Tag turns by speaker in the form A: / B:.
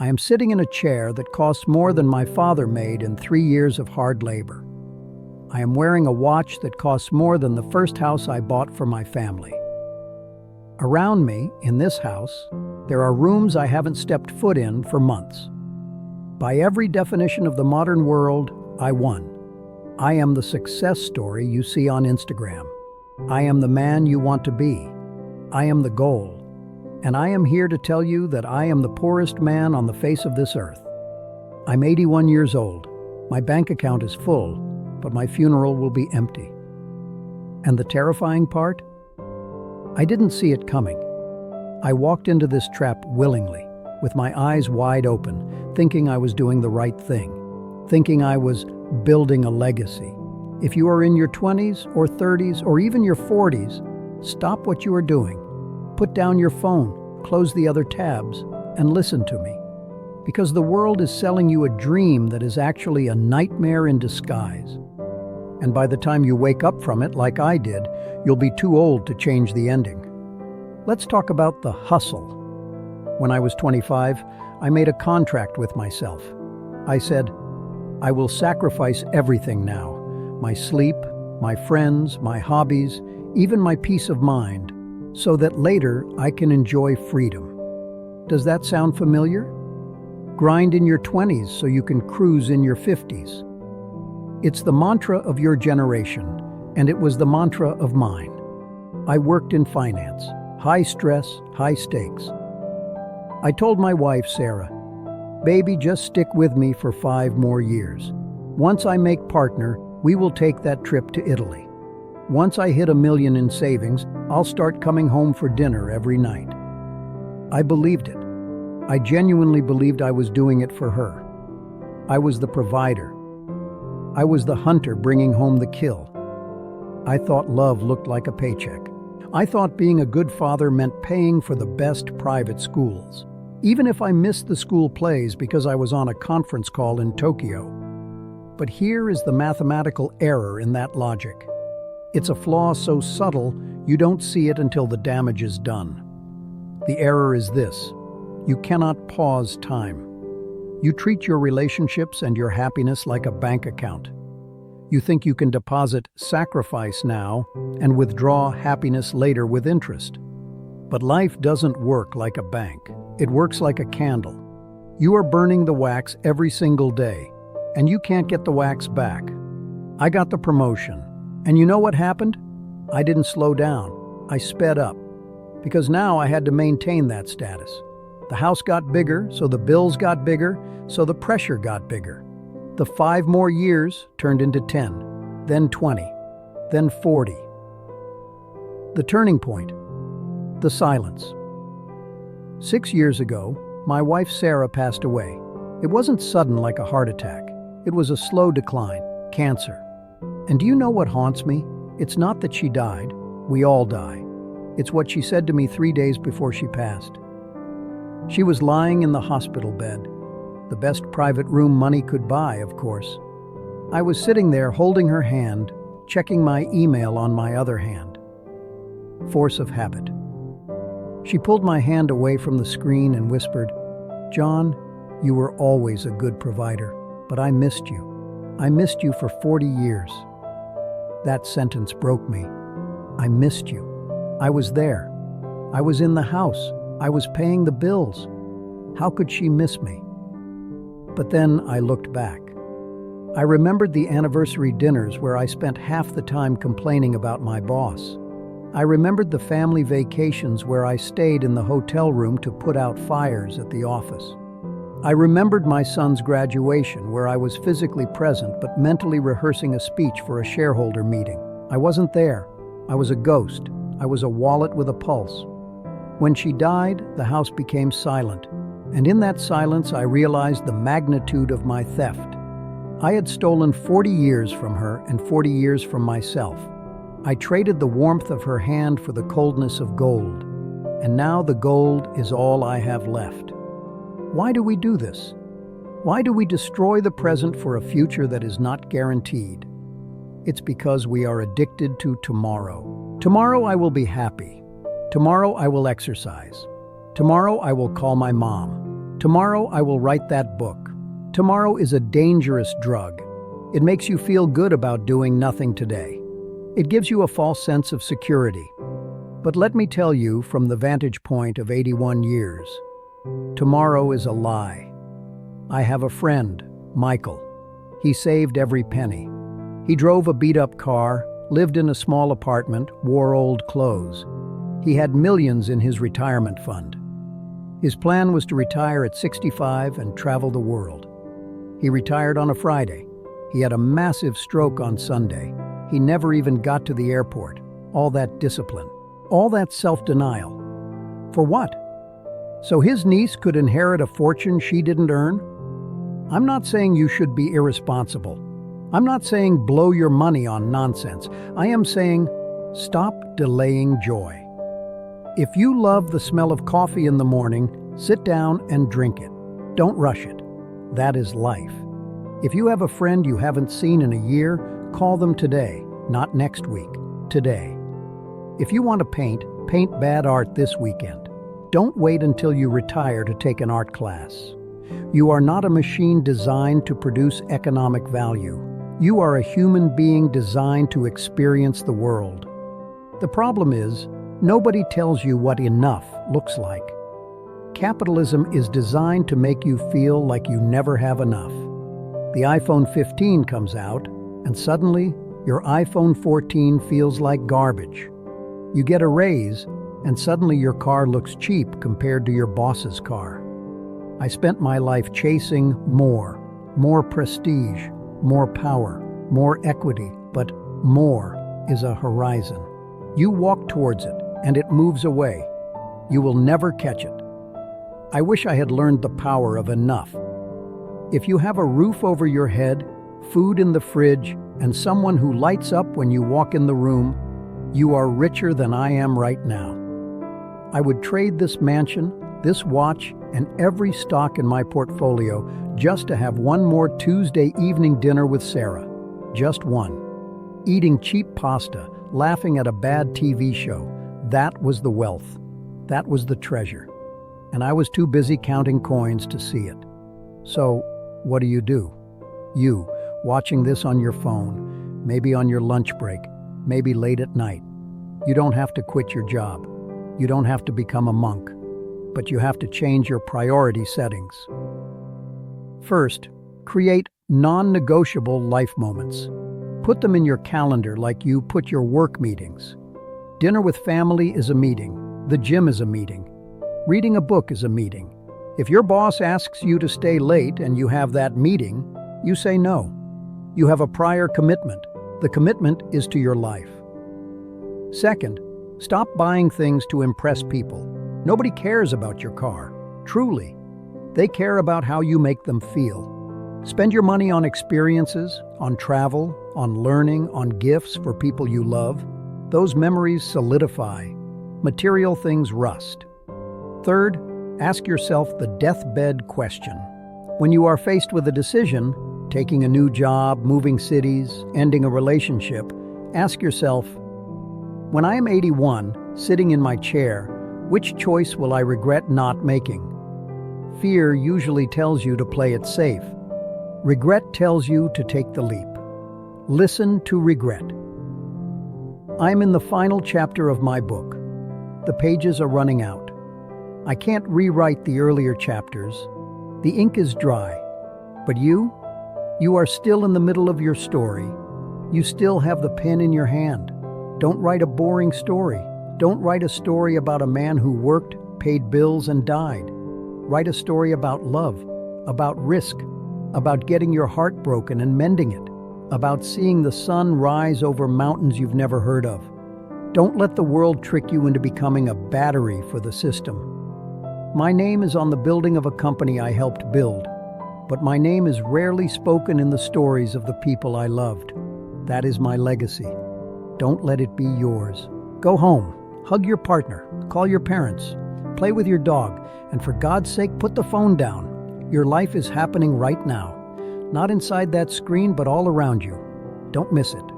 A: I am sitting in a chair that costs more than my father made in 3 years of hard labor. I am wearing a watch that costs more than the first house I bought for my family. Around me, in this house, there are rooms I haven't stepped foot in for months. By every definition of the modern world, I won. I am the success story you see on Instagram. I am the man you want to be. I am the goal. And I am here to tell you that I am the poorest man on the face of this earth. I'm 81 years old. My bank account is full, but my funeral will be empty. And the terrifying part? I didn't see it coming. I walked into this trap willingly, with my eyes wide open, thinking I was doing the right thing, thinking I was building a legacy. If you are in your 20s or 30s or even your 40s, stop what you are doing. Put down your phone, close the other tabs, and listen to me. Because the world is selling you a dream that is actually a nightmare in disguise. And by the time you wake up from it, like I did, you'll be too old to change the ending. Let's talk about the hustle. When I was 25, I made a contract with myself. I said, I will sacrifice everything now. My sleep, my friends, my hobbies, even my peace of mind, so that later I can enjoy freedom. Does that sound familiar? Grind in your 20s so you can cruise in your 50s. It's the mantra of your generation, and it was the mantra of mine. I worked in finance, high stress, high stakes. I told my wife, Sarah, baby, just stick with me for 5 more years. Once I make partner, we will take that trip to Italy. Once I hit $1 million in savings, I'll start coming home for dinner every night. I believed it. I genuinely believed I was doing it for her. I was the provider. I was the hunter bringing home the kill. I thought love looked like a paycheck. I thought being a good father meant paying for the best private schools, even if I missed the school plays because I was on a conference call in Tokyo. But here is the mathematical error in that logic. It's a flaw so subtle, you don't see it until the damage is done. The error is this: you cannot pause time. You treat your relationships and your happiness like a bank account. You think you can deposit sacrifice now and withdraw happiness later with interest. But life doesn't work like a bank. It works like a candle. You are burning the wax every single day, and you can't get the wax back. I got the promotion. And you know what happened? I didn't slow down. I sped up. Because now I had to maintain that status. The house got bigger, so the bills got bigger, so the pressure got bigger. The 5 more years turned into 10, then 20, then 40. The turning point. The silence. 6 years ago, my wife Sarah passed away. It wasn't sudden like a heart attack. It was a slow decline, cancer. And do you know what haunts me? It's not that she died. We all die. It's what she said to me 3 days before she passed. She was lying in the hospital bed. The best private room money could buy, of course. I was sitting there holding her hand, checking my email on my other hand. Force of habit. She pulled my hand away from the screen and whispered, John, you were always a good provider, but I missed you. I missed you for 40 years. That sentence broke me. I missed you. I was there. I was in the house. I was paying the bills. How could she miss me? But then I looked back. I remembered the anniversary dinners where I spent half the time complaining about my boss. I remembered the family vacations where I stayed in the hotel room to put out fires at the office. I remembered my son's graduation where I was physically present but mentally rehearsing a speech for a shareholder meeting. I wasn't there. I was a ghost. I was a wallet with a pulse. When she died, the house became silent, and in that silence I realized the magnitude of my theft. I had stolen 40 years from her and 40 years from myself. I traded the warmth of her hand for the coldness of gold, and now the gold is all I have left. Why do we do this? Why do we destroy the present for a future that is not guaranteed? It's because we are addicted to tomorrow. Tomorrow I will be happy. Tomorrow I will exercise. Tomorrow I will call my mom. Tomorrow I will write that book. Tomorrow is a dangerous drug. It makes you feel good about doing nothing today. It gives you a false sense of security. But let me tell you from the vantage point of 81 years, tomorrow is a lie. I have a friend, Michael. He saved every penny. He drove a beat-up car, lived in a small apartment, wore old clothes. He had millions in his retirement fund. His plan was to retire at 65 and travel the world. He retired on a Friday. He had a massive stroke on Sunday. He never even got to the airport. All that discipline. All that self-denial. For what? So his niece could inherit a fortune she didn't earn? I'm not saying you should be irresponsible. I'm not saying blow your money on nonsense. I am saying stop delaying joy. If you love the smell of coffee in the morning, sit down and drink it. Don't rush it. That is life. If you have a friend you haven't seen in a year, call them today, not next week. Today. If you want to paint, paint bad art this weekend. Don't wait until you retire to take an art class. You are not a machine designed to produce economic value. You are a human being designed to experience the world. The problem is, nobody tells you what enough looks like. Capitalism is designed to make you feel like you never have enough. The iPhone 15 comes out, and suddenly, your iPhone 14 feels like garbage. You get a raise, and suddenly your car looks cheap compared to your boss's car. I spent my life chasing more prestige, more power, more equity, but more is a horizon. You walk towards it, and it moves away. You will never catch it. I wish I had learned the power of enough. If you have a roof over your head, food in the fridge, and someone who lights up when you walk in the room, you are richer than I am right now. I would trade this mansion, this watch, and every stock in my portfolio just to have one more Tuesday evening dinner with Sarah. Just one. Eating cheap pasta, laughing at a bad TV show. That was the wealth. That was the treasure. And I was too busy counting coins to see it. So, what do? You, watching this on your phone, maybe on your lunch break, maybe late at night. You don't have to quit your job. You don't have to become a monk. But you have to change your priority settings. First, create non-negotiable life moments. Put them in your calendar like you put your work meetings. Dinner with family is a meeting. The gym is a meeting. Reading a book is a meeting. If your boss asks you to stay late and you have that meeting, you say no. You have a prior commitment. The commitment is to your life. Second, stop buying things to impress people. Nobody cares about your car. Truly. They care about how you make them feel. Spend your money on experiences, on travel, on learning, on gifts for people you love. Those memories solidify. Material things rust. Third, ask yourself the deathbed question. When you are faced with a decision, taking a new job, moving cities, ending a relationship, ask yourself, when I am 81, sitting in my chair, which choice will I regret not making? Fear usually tells you to play it safe. Regret tells you to take the leap. Listen to regret. I'm in the final chapter of my book. The pages are running out. I can't rewrite the earlier chapters. The ink is dry. But you are still in the middle of your story. You still have the pen in your hand. Don't write a boring story. Don't write a story about a man who worked, paid bills, and died. Write a story about love, about risk, about getting your heart broken and mending it, about seeing the sun rise over mountains you've never heard of. Don't let the world trick you into becoming a battery for the system. My name is on the building of a company I helped build, but my name is rarely spoken in the stories of the people I loved. That is my legacy. Don't let it be yours. Go home, hug your partner, call your parents, play with your dog, and for God's sake, put the phone down. Your life is happening right now. Not inside that screen, but all around you. Don't miss it.